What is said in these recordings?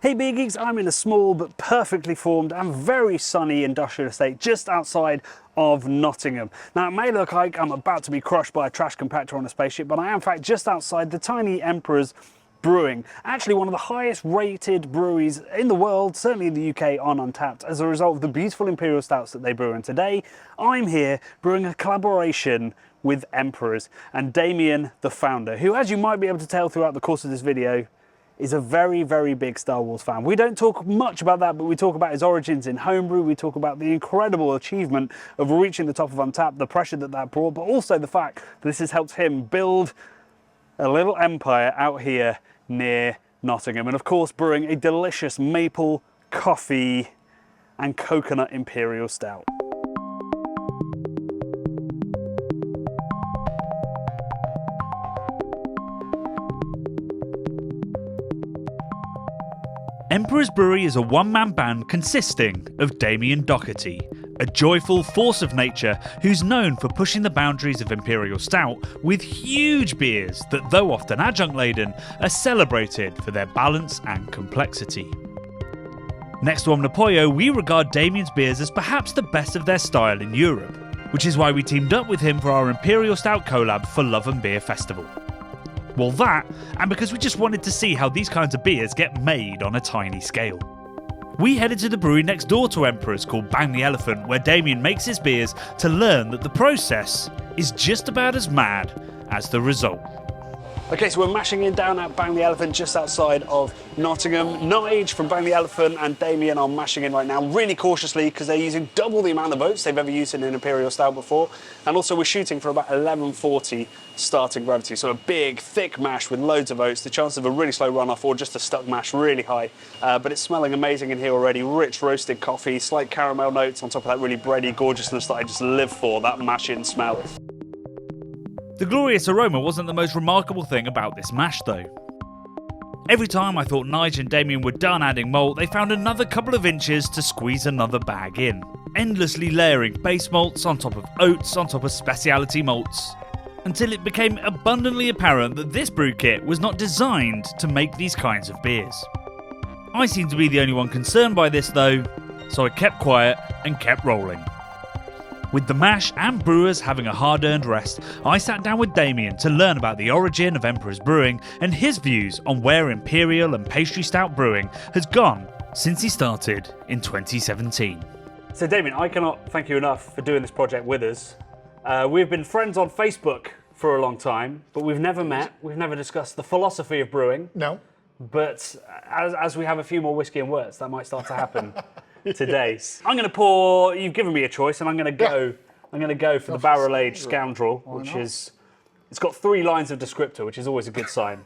Hey Beer Geeks, I'm in a small but perfectly formed and very sunny industrial estate just outside of Nottingham. Now it may look like I'm about to be crushed by a trash compactor on a spaceship, but I am in fact just outside the tiny Emperors Brewing, actually one of the highest rated breweries in the world, certainly in the UK, on Untapped, as a result of the beautiful Imperial Stouts that they brew. And today I'm here brewing a collaboration with Emperors and Damien, the founder, who, as you might be able to tell throughout the course of this video, is a very, very big Star Wars fan. We don't talk much about that, but we talk about his origins in homebrew. We talk about the incredible achievement of reaching the top of Untapped, the pressure that that brought, but also the fact that this has helped him build a little empire out here near Nottingham. And of course, brewing a delicious maple, coffee, and coconut Imperial Stout. Emperors Brewing is a one-man band consisting of Damien Doherty, a joyful force of nature who's known for pushing the boundaries of Imperial Stout with huge beers that, though often adjunct-laden, are celebrated for their balance and complexity. Next to Omnipoyo, we regard Damien's beers as perhaps the best of their style in Europe, which is why we teamed up with him for our Imperial Stout collab for Love and Beer Festival. Well, that, and because we just wanted to see how these kinds of beers get made on a tiny scale. We headed to the brewery next door to Emperors called Bang the Elephant, where Damien makes his beers, to learn that the process is just about as mad as the result. Okay, so we're mashing in down at Bang the Elephant just outside of Nottingham. Nige from Bang the Elephant and Damien are mashing in right now really cautiously because they're using double the amount of oats they've ever used in an Imperial Stout before. And also we're shooting for about 1140 starting gravity. So a big, thick mash with loads of oats. The chance of a really slow runoff or just a stuck mash really high. But it's smelling amazing in here already. Rich roasted coffee, slight caramel notes on top of that really bready gorgeousness that I just live for, that mash-in smell. The glorious aroma wasn't the most remarkable thing about this mash though. Every time I thought Nige and Damien were done adding malt, they found another couple of inches to squeeze another bag in, endlessly layering base malts on top of oats on top of specialty malts, until it became abundantly apparent that this brew kit was not designed to make these kinds of beers. I seem to be the only one concerned by this though, so I kept quiet and kept rolling. With the mash and brewers having a hard-earned rest, I sat down with Damien to learn about the origin of Emperors Brewing and his views on where Imperial and Pastry Stout brewing has gone since he started in 2017. So Damien, I cannot thank you enough for doing this project with us. We've been friends on Facebook for a long time, but we've never met. We've never discussed the philosophy of brewing. No. But as we have a few more whiskey and words, that might start to happen. Today, I'm going to pour. You've given me a choice, and I'm going to go. Yeah. I'm going to go for the barrel-aged Scoundrel, which is. It's got 3 lines of descriptor, which is always a good sign.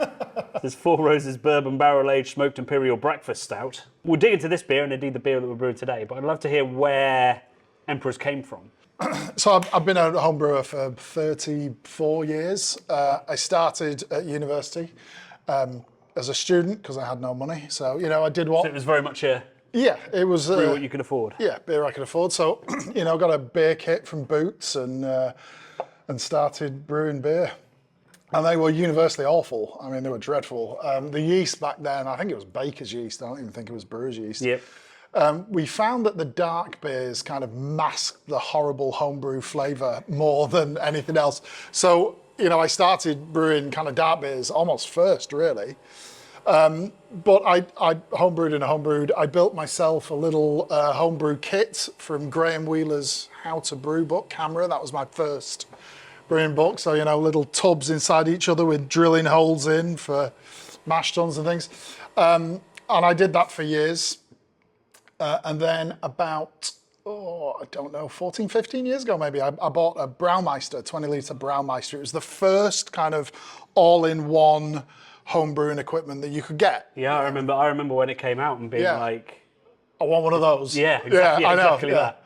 There's 4 Roses Bourbon Barrel-Aged Smoked Imperial Breakfast Stout. We'll dig into this beer and indeed the beer that we're brewing today, but I'd love to hear where Emperors came from. So I've been a home brewer for 34 years. I started at university as a student because I had no money. So I did what. So it was very much a. Yeah, it was brew what you could afford. Yeah, beer I could afford. So, got a beer kit from Boots and started brewing beer. And they were universally awful. I mean, they were dreadful. The yeast back then, I think it was baker's yeast. I don't even think it was brewer's yeast. Yep. We found that the dark beers kind of masked the horrible homebrew flavour more than anything else. So, I started brewing kind of dark beers almost first, really. But I homebrewed and homebrewed. I built myself a little homebrew kit from Graham Wheeler's How to Brew book, Camera. That was my first brewing book. So, little tubs inside each other with drilling holes in for mash tuns and things. And I did that for years. And then about, 14, 15 years ago maybe, I bought a Braumeister, 20-litre Braumeister. It was the first kind of all-in-one home brewing equipment that you could get. Yeah, I remember when it came out and being like, I want one of those. Yeah, exactly, I know, exactly that.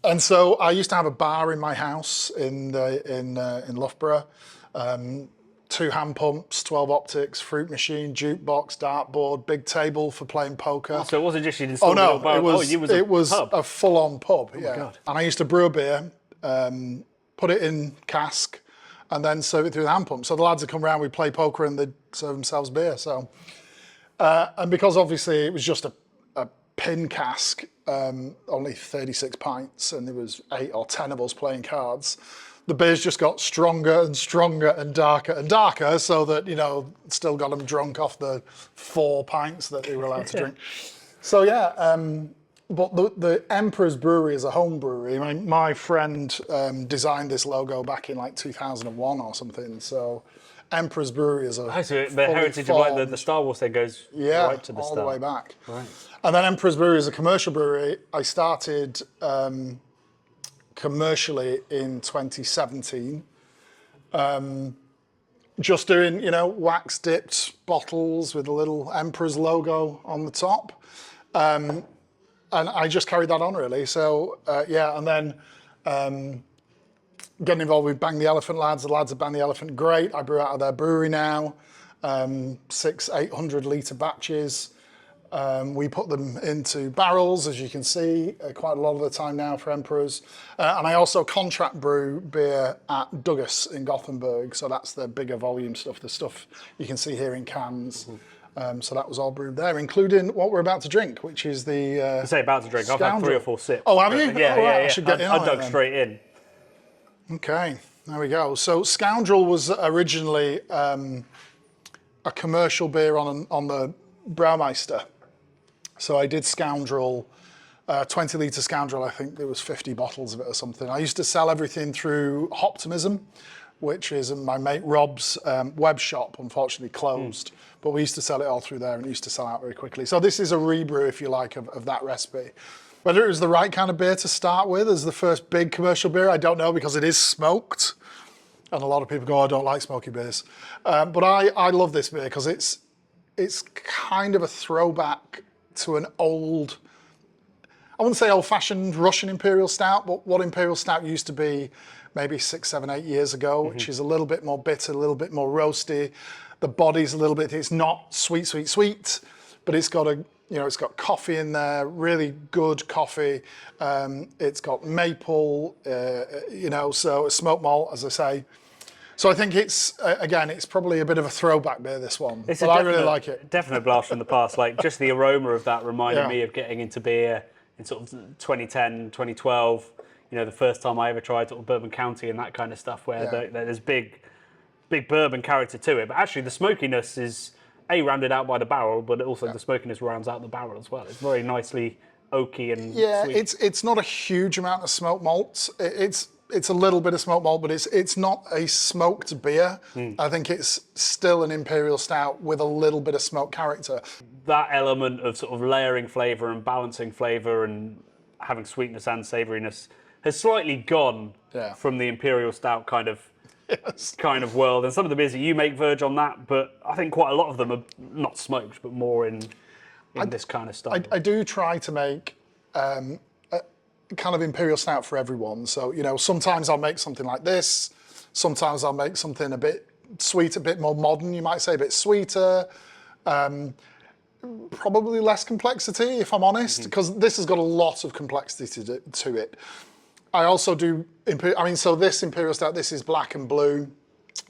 And so I used to have a bar in my house in Loughborough. 2 hand pumps, 12 optics, fruit machine, jukebox, dartboard, big table for playing poker. Oh, so it wasn't just you installed a little bar. It was pub. a full-on pub. Oh my God. And I used to brew a beer, put it in cask, and then serve it through the hand pump. So the lads would come around, we'd play poker, and they'd serve themselves beer. So And because obviously it was just a pin cask, only 36 pints, and there was 8 or 10 of us playing cards, the beers just got stronger and stronger and darker, so that, you know, still got them drunk off the 4 pints that they were allowed to drink. So yeah, but the Emperors Brewery is a home brewery. My friend designed this logo back in like 2001 or something. So Emperors Brewery is a so the heritage of like the Star Wars thing goes right to the all start. the way back. Right. And then Emperors Brewery is a commercial brewery. I started commercially in 2017. Just doing, you know, wax dipped bottles with a little Emperor's logo on the top. And I just carried that on really. So yeah, and then getting involved with Bang the Elephant lads. The lads at Bang the Elephant, great. I brew out of their brewery now, 600-800 litre batches. We put them into barrels, as you can see, quite a lot of the time now for Emperors. And I also contract brew beer at Douglas in Gothenburg. So that's the bigger volume stuff, the stuff you can see here in cans. So that was all brewed there, including what we're about to drink, which is the... I say about to drink, I've had 3 or 4 sips. Oh, have you? Yeah, oh, right. yeah. I should get in I on dug it then. straight in. Okay, there we go. So Scoundrel was originally a commercial beer on the Braumeister. So I did Scoundrel, 20 litre Scoundrel, I think there was 50 bottles of it or something. I used to sell everything through Hoptimism, which is my mate Rob's web shop, unfortunately closed. But we used to sell it all through there, and it used to sell out very quickly. So this is a rebrew, if you like, of that recipe. Whether it was the right kind of beer to start with as the first big commercial beer, I don't know, because it is smoked. And a lot of people go, I don't like smoky beers. But I love this beer because it's kind of a throwback to an old, I wouldn't say old-fashioned Russian Imperial Stout, but what Imperial Stout used to be maybe 6, 7, 8 years ago, which is a little bit more bitter, a little bit more roasty. The body's a little bit, it's not sweet, but it's got it's got coffee in there, really good coffee. It's got maple, so a smoked malt, as I say. So I think it's, again, it's probably a bit of a throwback beer, this one. But I really like it. Definite blast from the past. Like, just the aroma of that reminded me of getting into beer in sort of 2010, 2012. You know, the first time I ever tried sort of Bourbon County and that kind of stuff, where there's big bourbon character to it. But actually, the smokiness is rounded out by the barrel, but also the smokiness rounds out the barrel as well. It's very nicely oaky and sweet. It's not a huge amount of smoked malts. It's a little bit of smoked malt, but it's not a smoked beer. I think it's still an Imperial Stout with a little bit of smoked character. That element of sort of layering flavour and balancing flavour and having sweetness and savouriness has slightly gone from the Imperial Stout kind of world. And some of the beers that you make verge on that, but I think quite a lot of them are not smoked, but more in this kind of style. I do try to make kind of Imperial Stout for everyone. So, you know, sometimes I'll make something like this. Sometimes I'll make something a bit sweet, a bit more modern, you might say, a bit sweeter. Probably less complexity, if I'm honest, because this has got a lot of complexity to it. I also do, so this Imperial Stout, this is black and blue.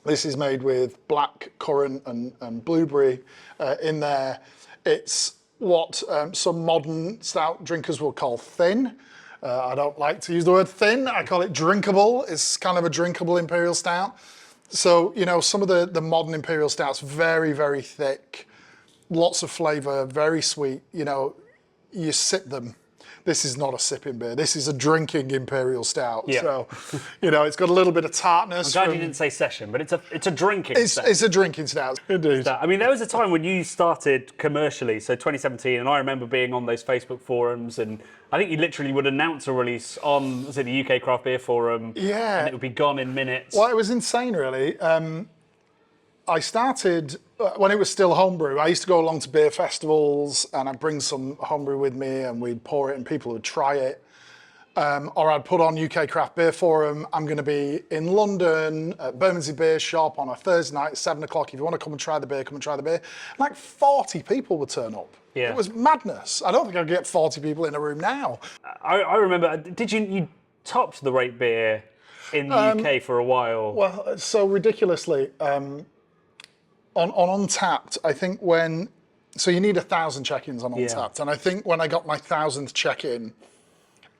This is made with black currant and blueberry in there. It's what some modern stout drinkers will call thin. I don't like to use the word thin. I call it drinkable. It's kind of a drinkable Imperial Stout. So, you know, some of the modern Imperial Stouts, very, very thick, lots of flavour, very sweet. You know, you sip them. This is not a sipping beer. This is a drinking Imperial Stout. Yeah. So, you know, it's got a little bit of tartness. I'm glad you didn't say session, but it's a drinking stout. It's a drinking stout, indeed. I mean, there was a time when you started commercially, so 2017, and I remember being on those Facebook forums, and I think you literally would announce a release on, was it the UK Craft Beer Forum? Yeah. And it would be gone in minutes. Well, it was insane, really. I started when it was still homebrew. I used to go along to beer festivals and I'd bring some homebrew with me and we'd pour it and people would try it. Or I'd put on UK Craft Beer Forum. I'm going to be in London at Bermondsey Beer Shop on a Thursday night at 7 o'clock. If you want to come and try the beer, come and try the beer. Like 40 people would turn up. Yeah. It was madness. I don't think I'd get 40 people in a room now. I remember, did you topped the rate beer in the UK for a while? Well, so ridiculously. On Untapped, I think when so you need 1,000 check-ins on Untapped. And I think when I got my 1,000th check-in,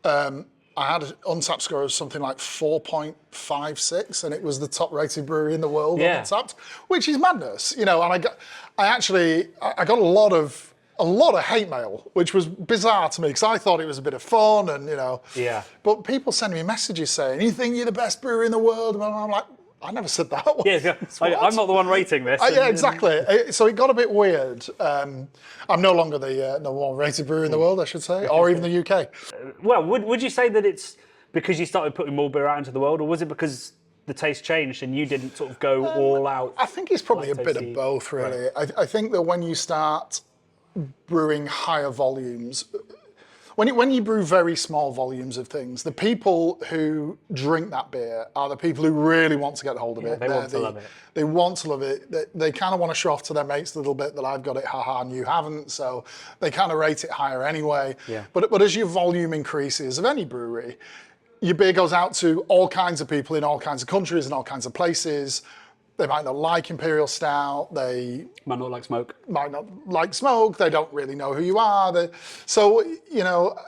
I had an Untapped score of something like 4.56, and it was the top rated brewery in the world on Untapped, which is madness, you know. And I got a lot of hate mail, which was bizarre to me because I thought it was a bit of fun, and you know. Yeah. But people sending me messages saying, "You think you're the best brewery in the world?" And I'm like, I never said that. Yeah, I'm not the one rating this. Yeah, exactly. So it got a bit weird. I'm no longer the number one rated brewery in the world, I should say, or even the UK. Well, would you say that it's because you started putting more beer out into the world, or was it because the taste changed and you didn't sort of go all out? I think it's probably a bit of both, really. Right. I think that when you start brewing higher volumes, when you brew very small volumes of things, the people who drink that beer are the people who really want to get hold of it. They want to love it. They want to love it. They kind of want to show off to their mates a little bit that I've got it, haha, and you haven't. So they kind of rate it higher anyway. Yeah. But as your volume increases of any brewery, your beer goes out to all kinds of people in all kinds of countries and all kinds of places. They might not like Imperial Stout. They might not like smoke. Might not like smoke. They don't really know who you are. So, you know,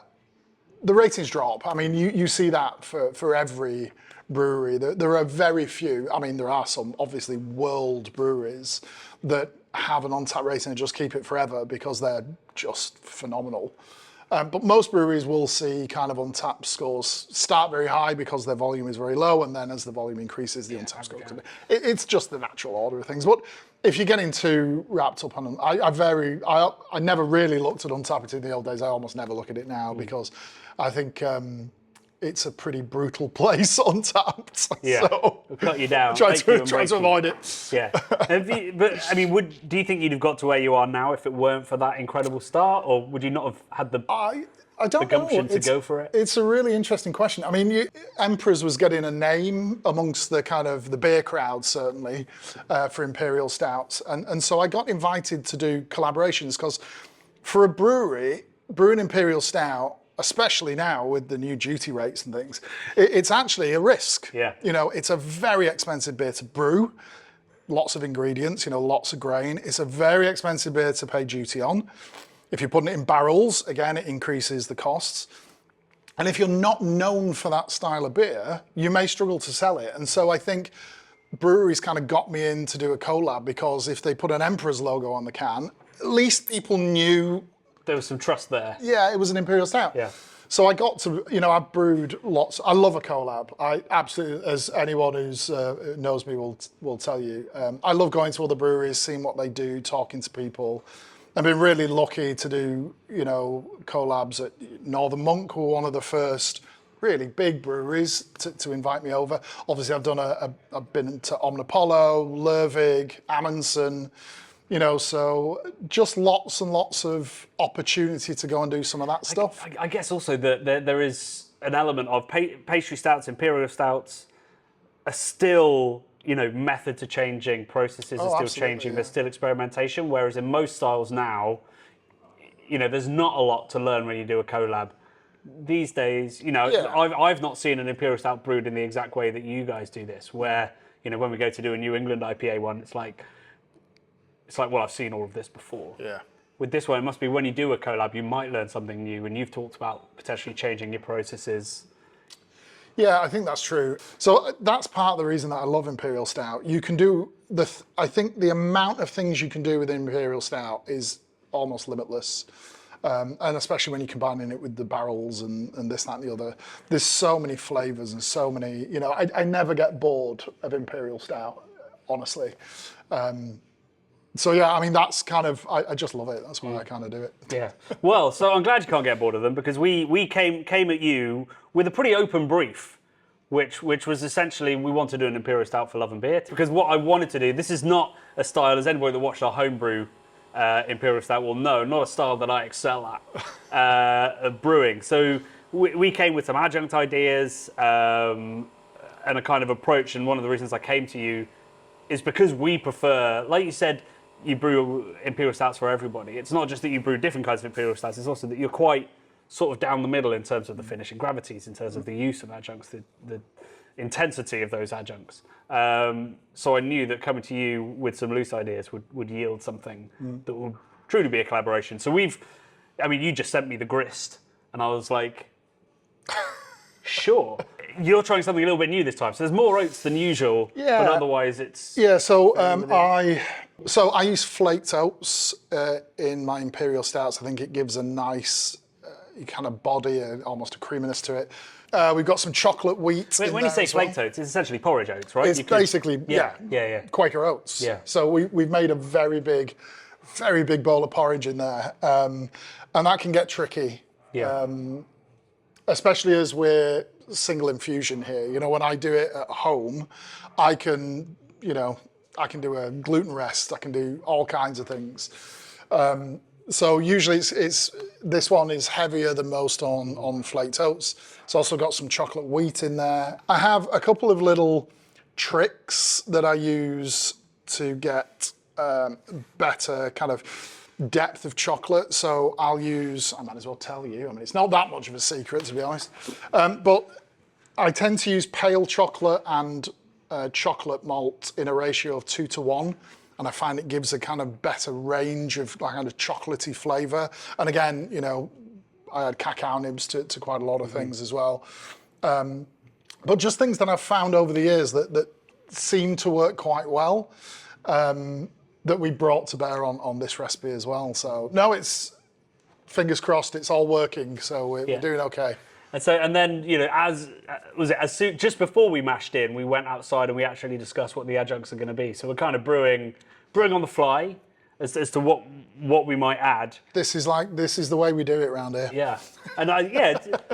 the ratings drop. I mean, you see that for every brewery. There are very few. I mean, there are some, obviously, world breweries that have an Untapped rating and just keep it forever because they're just phenomenal. But most breweries will see kind of Untapped scores start very high because their volume is very low, and then as the volume increases, the Untapped score goes a bit. It's just the natural order of things. But if you're getting too wrapped up on, I never really looked at Untapped in the old days. I almost never look at it now because I think it's a pretty brutal place, Untapped. Yeah, so it'll cut you down. Try to avoid it. Yeah, but I mean, do you think you'd have got to where you are now if it weren't for that incredible start, or would you not have had the gumption to go for it? It's a really interesting question. I mean, Emperors was getting a name amongst the kind of the beer crowd, certainly, for Imperial Stouts, and so I got invited to do collaborations because for a brewery, brewing Imperial Stout, especially now with the new duty rates and things, it's actually a risk. Yeah. You know, it's a very expensive beer to brew, lots of ingredients, you know, lots of grain. It's a very expensive beer to pay duty on. If you're putting it in barrels, again, it increases the costs. And if you're not known for that style of beer, you may struggle to sell it. And so I think breweries kind of got me in to do a collab because if they put an Emperor's logo on the can, at least people knew there was some trust there. Yeah, it was an Imperial Stout. Yeah. So I got to, you know, I've brewed lots. I love a collab. I absolutely, as anyone who's knows me will tell you, I love going to other breweries, seeing what they do, talking to people. I've been really lucky to do, you know, collabs at Northern Monk, who were one of the first really big breweries to invite me over. Obviously, I've been to Omnipollo, Lervig, Amundsen. You know, so just lots and lots of opportunity to go and do some of that stuff. I guess also that there is an element of pastry stouts, Imperial Stouts are still, you know, method to changing, processes are still changing, there's still experimentation, whereas in most styles now, you know, there's not a lot to learn when you do a collab. These days, you know, I've not seen an Imperial Stout brewed in the exact way that you guys do this, where, you know, when we go to do a New England IPA one, it's like, well, I've seen all of this before. Yeah. With this one, it must be when you do a collab, you might learn something new, and you've talked about potentially changing your processes. Yeah, I think that's true. So that's part of the reason that I love Imperial Stout. You can do I think the amount of things you can do with Imperial Stout is almost limitless. And especially when you're combining it with the barrels and this, that, and the other. There's so many flavors and so many, you know, I never get bored of Imperial Stout, honestly. So yeah, I mean, that's kind of, I just love it. That's why I kind of do it. Yeah. Well, so I'm glad you can't get bored of them, because we came at you with a pretty open brief, which was essentially, we want to do an Imperial Stout for Love and Beer. Because what I wanted to do, this is not a style, as anybody that watched our homebrew Imperial Stout will know, not a style that I excel at brewing. So we came with some adjunct ideas and a kind of approach, and one of the reasons I came to you is because we prefer, like you said, you brew Imperial Stouts for everybody. It's not just that you brew different kinds of Imperial Stouts, it's also that you're quite sort of down the middle in terms of the finishing gravities, in terms of the use of adjuncts, the intensity of those adjuncts. So I knew that coming to you with some loose ideas would yield something that would truly be a collaboration. So you just sent me the grist, and I was like, sure. You're trying something a little bit new this time. So there's more oats than usual, Yeah. but otherwise it's... Yeah, so I use flaked oats in my Imperial Stouts. I think it gives a nice kind of body, almost a creaminess to it. We've got some chocolate wheat. When you say flaked oats, it's essentially porridge oats, right? It's basically, yeah, Quaker oats. Yeah. So we've made a very big bowl of porridge in there. And that can get tricky. Yeah. Especially as we're single infusion here. You know, when I do it at home, I can do a gluten rest. I can do all kinds of things. So usually it's this one is heavier than most on flaked oats. It's also got some chocolate wheat in there. I have a couple of little tricks that I use to get better kind of depth of chocolate. So I might as well tell you, I mean, it's not that much of a secret, to be honest. But I tend to use pale chocolate and chocolate malt in a ratio of 2:1. And I find it gives a kind of better range of kind of chocolatey flavour. And again, you know, I add cacao nibs to quite a lot of things as well. But just things that I've found over the years that seem to work quite well, that we brought to bear on this recipe as well. So no, it's fingers crossed, it's all working. So we're doing okay. And then, you know, just before we mashed in, we went outside and we actually discussed what the adjuncts are going to be. So we're kind of brewing on the fly as to what we might add. This is the way we do it around here. Yeah, and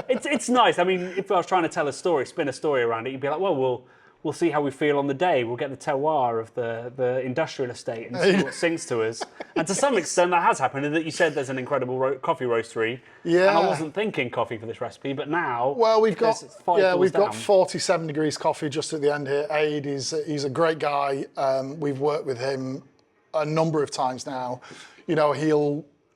it's nice. I mean, if I was trying to tell a story, spin a story around it, you'd be like, well, we'll see how we feel on the day. We'll get the terroir of the industrial estate and see what sings to us. And to some extent, that has happened. That you said there's an incredible coffee roastery. Yeah. And I wasn't thinking coffee for this recipe, but now. Well, we've got 47 degrees coffee just at the end here. Aid, he's a great guy. We've worked with him a number of times now. You know,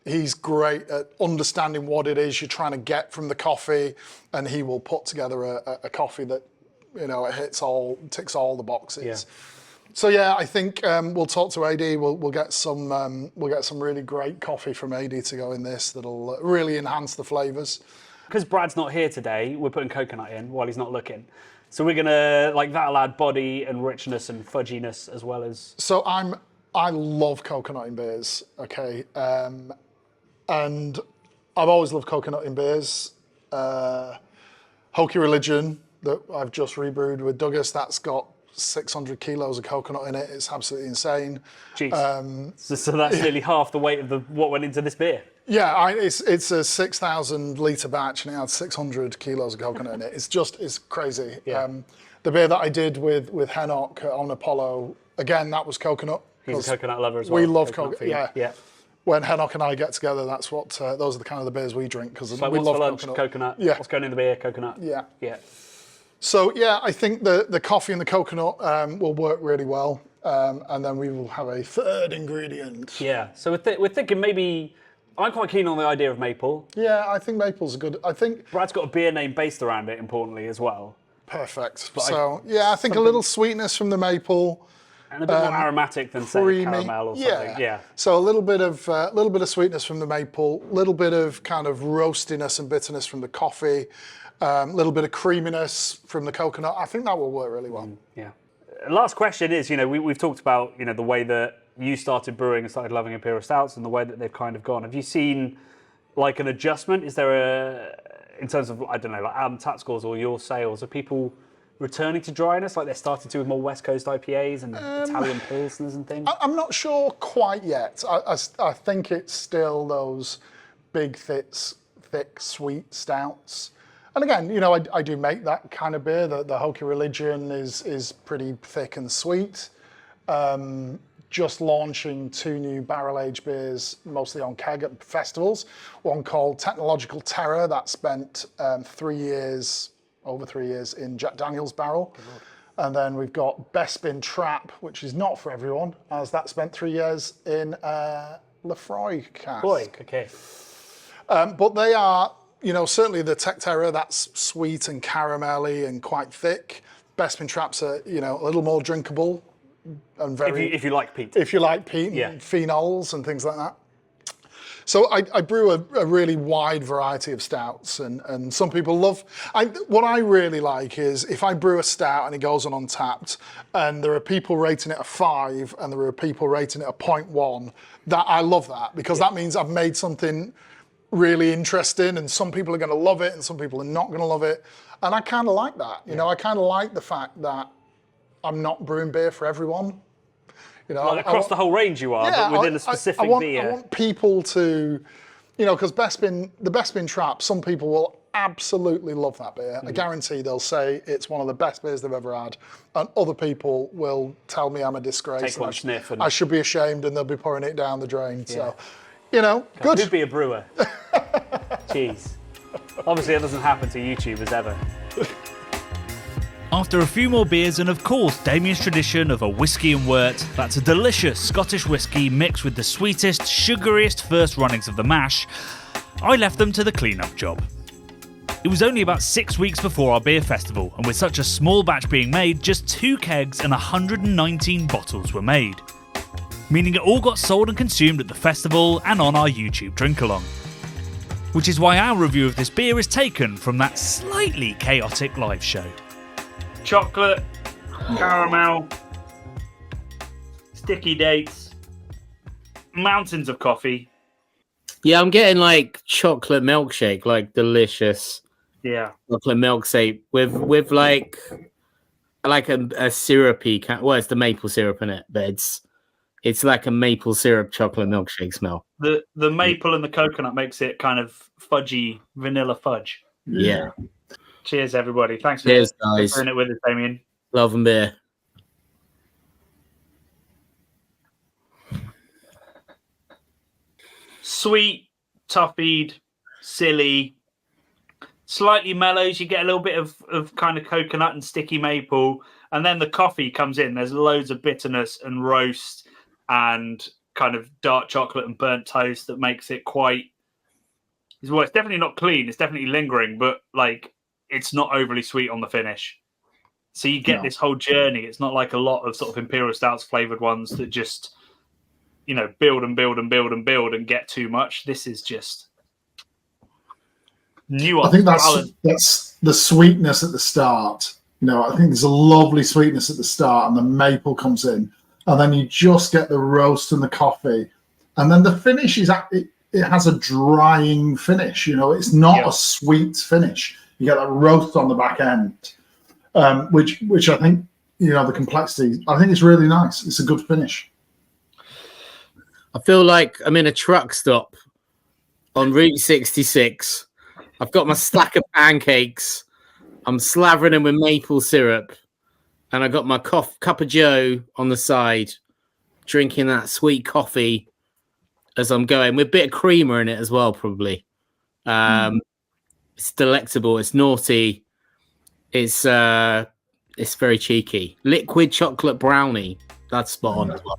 he's great at understanding what it is you're trying to get from the coffee, and he will put together a coffee that, you know, it ticks all the boxes. Yeah. So yeah, I think we'll talk to AD. We'll get some really great coffee from AD to go in this that'll really enhance the flavours. Because Brad's not here today, we're putting coconut in while he's not looking. So we're gonna that'll add body and richness and fudginess as well as. So I love coconut in beers. Okay, and I've always loved coconut in beers. Hokey Religion that I've just rebrewed with Douglas, that's got 600 kilos of coconut in it. It's absolutely insane. Jeez. So that's nearly half the weight of what went into this beer. Yeah, it's a 6,000 litre batch and it had 600 kilos of coconut in it. It's crazy. Yeah. The beer that I did with Henoch on Apollo, again, that was coconut. He's a coconut lover as well. We love coconut. Yeah. When Henoch and I get together, that's what those are the kind of the beers we drink because we love for lunch, coconut. Yeah. What's going in the beer? Coconut. Yeah. Yeah. So yeah, I think the coffee and the coconut will work really well, and then we will have a third ingredient. Yeah. So we're thinking maybe. I'm quite keen on the idea of maple. Yeah, I think maple's a good. I think Brad's got a beer name based around it, importantly as well. Perfect. So I think a little sweetness from the maple. And a bit more aromatic than say caramel or something. Yeah. So a little bit of sweetness from the maple, a little bit of kind of roastiness and bitterness from the coffee, a little bit of creaminess from the coconut. I think that will work really well. Yeah. Last question is, we've talked about, the way that you started brewing and started loving Imperial Stouts and the way that they've kind of gone. Have you seen like an adjustment? Is there in terms of, I don't know, like tap scores or your sales, are people returning to dryness like they're starting to with more West Coast IPAs and Italian Pilsners and things? I'm not sure quite yet. I think it's still those big, thick, sweet stouts. And again, I do make that kind of beer. The Hokey Religion is pretty thick and sweet. Just launching 2 new barrel-aged beers, mostly on keg at festivals. One called Technological Terror, that spent over 3 years in Jack Daniel's barrel. And then we've got Bespin Trap, which is not for everyone, as that spent 3 years in Lefroy cask. Boy, okay. But they are, certainly the Tech Terror, that's sweet and caramelly and quite thick. Bespin Trap's a little more drinkable and very. If you like peat. If you like peat Yeah. and phenols and things like that. So I brew a really wide variety of stouts, and some people love. What I really like is if I brew a stout and it goes on Untapped, and there are people rating it a 5, and there are people rating it a 0.1. That I love that, because that means I've made something really interesting, and some people are going to love it, and some people are not going to love it, and I kind of like that. You know, I kind of like the fact that I'm not brewing beer for everyone. You know, Like across the whole range you are, but within a specific beer. I want people to, you know, because the Best Bin Trap, some people will absolutely love that beer. I guarantee they'll say it's one of the best beers they've ever had, and other people will tell me I'm a disgrace. Take one sniff and I should be ashamed, and they'll be pouring it down the drain. So, you know, good. Who'd be a brewer? Jeez. Obviously, it doesn't happen to YouTubers ever. After a few more beers and of course Damien's tradition of a whiskey and wort, that's a delicious Scottish whiskey mixed with the sweetest, sugariest first runnings of the mash, I left them to the clean-up job. It was only about 6 weeks before our beer festival, and with such a small batch being made, just 2 kegs and 119 bottles were made. Meaning it all got sold and consumed at the festival and on our YouTube drink-along. Which is why our review of this beer is taken from that slightly chaotic live show. Chocolate, caramel, sticky dates, mountains of coffee. Yeah, I'm getting like chocolate milkshake, like delicious. Yeah. Chocolate milkshake with like a syrupy well, it's the maple syrup in it, but it's like a maple syrup chocolate milkshake smell. The maple and the coconut makes it kind of fudgy, vanilla fudge. Yeah. Cheers, everybody. Thanks for guys. doing it with us, Damien. Love and beer. Sweet, toffeed, silly, slightly mellows. You get a little bit of kind of coconut and sticky maple. And then the coffee comes in. There's loads of bitterness and roast and kind of dark chocolate and burnt toast that makes it quite... Well, it's definitely not clean. It's definitely lingering, but like... it's not overly sweet on the finish. So you get this whole journey. It's not like a lot of sort of Imperial Stouts flavoured ones that just, you know, build and build and build and build and get too much. This is just nuanced. I think that's the sweetness at the start. You know, I think there's a lovely sweetness at the start, and the maple comes in, and then you just get the roast and the coffee, and then the finish is it has a drying finish. You know, it's not a sweet finish. You get that roast on the back end, which I think, you know, the complexity, I think it's really nice. It's a good finish. I feel like I'm in a truck stop on Route 66. I've got my stack of pancakes. I'm slavering them with maple syrup. And I got my cup of joe on the side, drinking that sweet coffee as I'm going, with a bit of creamer in it as well, probably. It's delectable. It's naughty. It's very cheeky. Liquid chocolate brownie. That's spot on as well.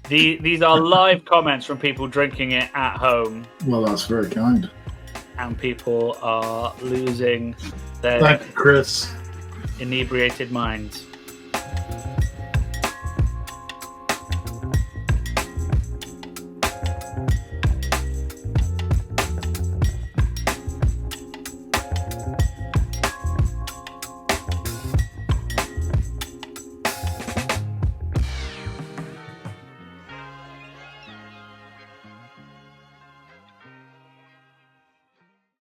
These are live comments from people drinking it at home. Well, that's very kind. And people are losing their Thank you, Chris. inebriated minds.